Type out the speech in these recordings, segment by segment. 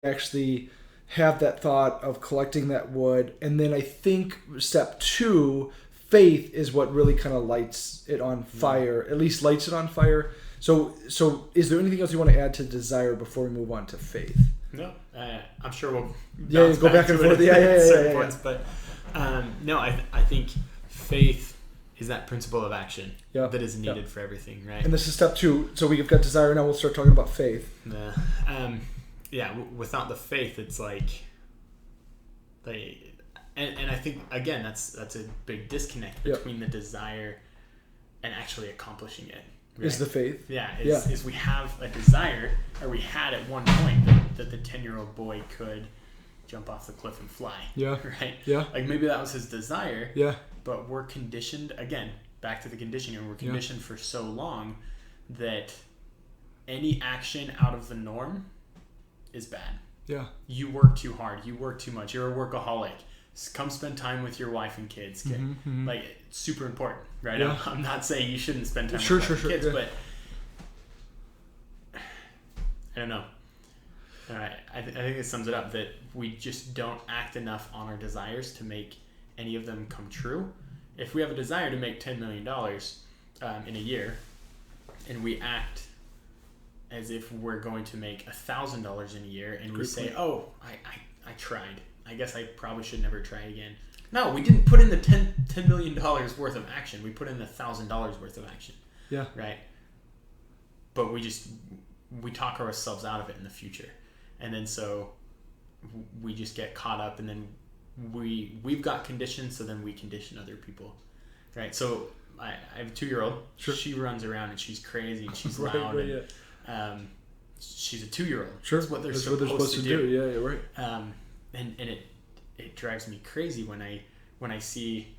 actually have that thought of collecting that wood, and then I think step 2, faith, is what really kind of lights it on fire. At least lights it on fire. So is there anything else you want to add to desire before we move on to faith? No, I'm sure we'll go back and forth. Yeah. Points, but no, I think faith is that principle of action that is needed for everything, right? And this is step 2. So we've got desire. Now we'll start talking about faith. Without the faith, it's like and I think again that's a big disconnect between the desire and actually accomplishing it. Right? Is the faith? Is we have a desire, or we had at one point that the 10-year-old boy could jump off the cliff and fly. Yeah. Right. Yeah. Like maybe that was his desire. Yeah. But we're conditioned again. Back to the conditioning. We're conditioned for so long that any action out of the norm is bad. Yeah. You work too hard. You work too much. You're a workaholic. Come spend time with your wife and kids. Like, it's super important, right? Yeah. I'm not saying you shouldn't spend time with your kids, but I don't know. All right. I think it sums it up that we just don't act enough on our desires to make any of them come true. If we have a desire to make $10 million in a year, and we act as if we're going to make $1,000 in a year, and we say, "Oh, I tried. I guess I probably should never try again." No, we didn't put in the $10 million worth of action. We put in the $1,000 worth of action. Yeah. Right. But we talk ourselves out of it in the future, and then so we just get caught up, and then we've got conditions, so then we condition other people, right? So I have a 2-year-old. Sure. She runs around and she's crazy and she's loud. She's a 2-year-old. Sure. That's what they're supposed to do. Yeah, you're right. And it drives me crazy when I see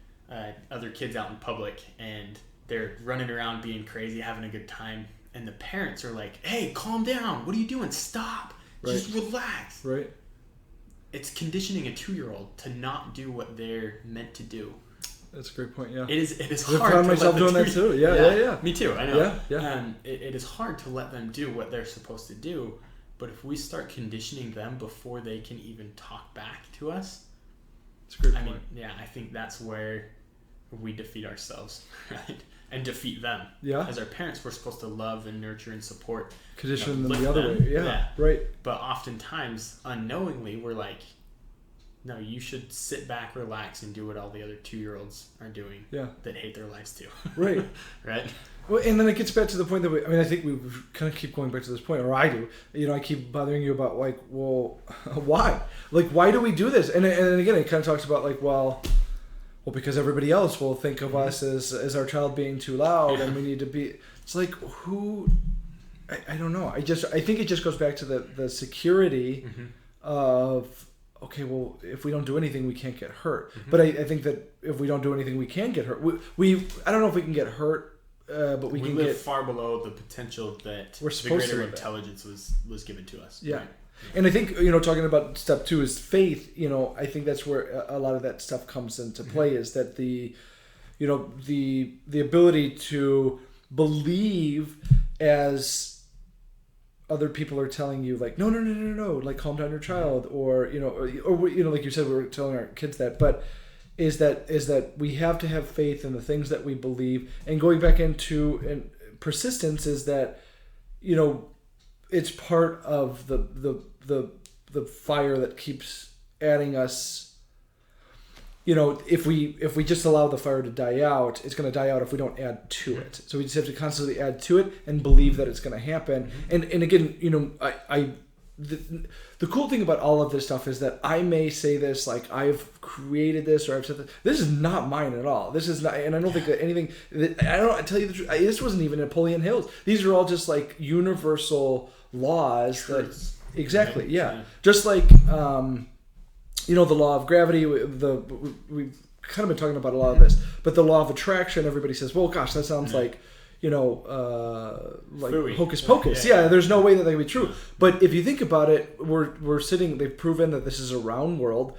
other kids out in public and they're running around being crazy, having a good time, and the parents are like, "Hey, calm down. What are you doing? Stop. Right. Just relax." Right. It's conditioning a 2-year-old to not do what they're meant to do. That's a great point. Yeah. It is hard. I found myself doing that too. Yeah. Me too. I know. Yeah. It is hard to let them do what they're supposed to do, but if we start conditioning them before they can even talk back to us, that's a great point. I think that's where we defeat ourselves, right? And defeat them. Yeah. As our parents, we're supposed to love and nurture and support. Condition them the other way. Yeah. Right. But oftentimes, unknowingly, we're like, "No, you should sit back, relax, and do what all the other 2-year-olds are doing that hate their lives too." Right. Right? Well, and then it gets back to the point that I think we kind of keep going back to this point, or I do. I keep bothering you about, like, well, why? Like, why do we do this? And again, it kind of talks about, like, well, because everybody else will think of us as our child being too loud, and we need to be. It's like, who? I don't know. I think it just goes back to the security of, okay, well, if we don't do anything, we can't get hurt. But I think that if we don't do anything, we can get hurt. I don't know if we can get hurt, but we can live get far below the potential that we're supposed the greater to intelligence was given to us. Yeah. Right? And I think, talking about step 2 is faith, I think that's where a lot of that stuff comes into play, is that the ability to believe as other people are telling you, like, no, like, calm down your child, or like you said, we were telling our kids that, but is that we have to have faith in the things that we believe. And going back into persistence is that, it's part of the fire that keeps adding us. If we just allow the fire to die out, it's going to die out if we don't add to it. So we just have to constantly add to it and believe that it's going to happen. And again, the cool thing about all of this stuff is that I may say this, like, I've created this, or I've said this. This is not mine at all. This is not, and I don't think that anything. I tell you the truth. This wasn't even Napoleon Hill's. These are all just, like, universal laws. Truths. That exactly, yeah. Just like the law of gravity. We've kind of been talking about a lot of this, but the law of attraction. Everybody says, "Well, gosh, that sounds like." Like Phooey. Hocus Pocus. Yeah, there's no way that can be true. But if you think about it, we're sitting. They've proven that this is a round world.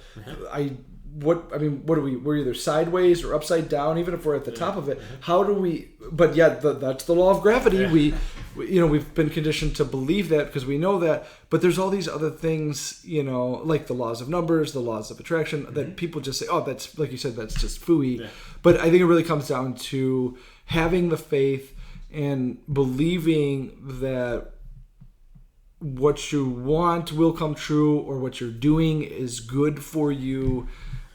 what do we're either sideways or upside down, even if we're at the top of it. How do we, but that's the law of gravity. Yeah. We've been conditioned to believe that because we know that, but there's all these other things, like the laws of numbers, the laws of attraction, that people just say, oh, that's, like you said, that's just phooey. Yeah. But I think it really comes down to having the faith and believing that what you want will come true, or what you're doing is good for you.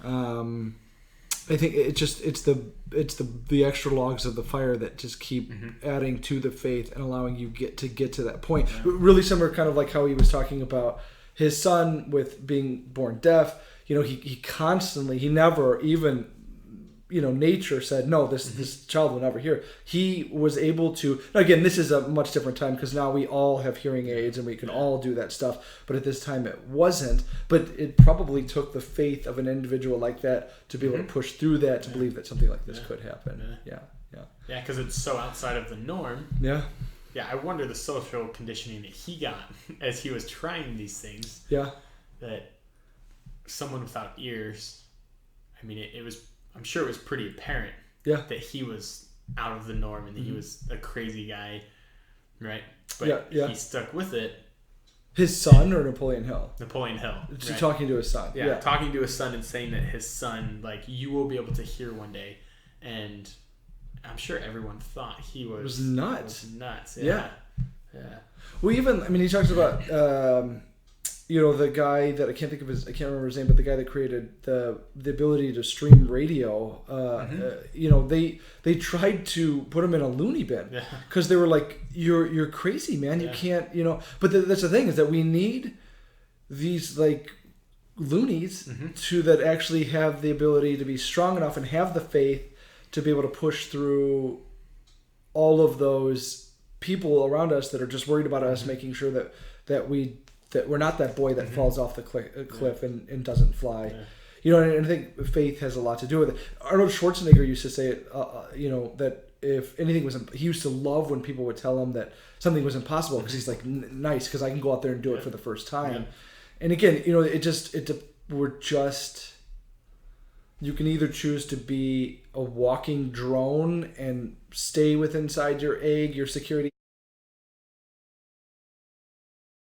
I think it's the extra logs of the fire that just keep adding to the faith and allowing you get to that point. Yeah. Really similar, kind of like how he was talking about his son with being born deaf. He constantly, he never even, nature said, no, this child will never hear. He was able to, again, this is a much different time because now we all have hearing aids and we can all do that stuff. But at this time it wasn't. But it probably took the faith of an individual like that to be able to push through that, to believe that something like this could happen. Yeah. Yeah, because it's so outside of the norm. Yeah. Yeah, I wonder the social conditioning that he got as he was trying these things. Yeah. That someone without ears, I mean, I'm sure it was pretty apparent that he was out of the norm and that he was a crazy guy, right? But he stuck with it. His son or Napoleon Hill? Napoleon Hill. Right? Talking to his son. Yeah, talking to his son and saying that his son, like, you will be able to hear one day. And I'm sure everyone thought he was nuts. Yeah. Well, even, he talks about, the guy that I can't remember his name, but the guy that created the ability to stream radio. They tried to put him in a loony bin because they were like, "You're crazy, man. You can't." But that's the thing, is that we need these like loonies to that actually have the ability to be strong enough and have the faith to be able to push through all of those people around us that are just worried about us, making sure that we're not that boy that falls off the cliff and doesn't fly. And I think faith has a lot to do with it. Arnold Schwarzenegger used to say it, that if anything was, he used to love when people would tell him that something was impossible, because he's like, nice, because I can go out there and do it for the first time. And again, you can either choose to be a walking drone and stay inside your egg, your security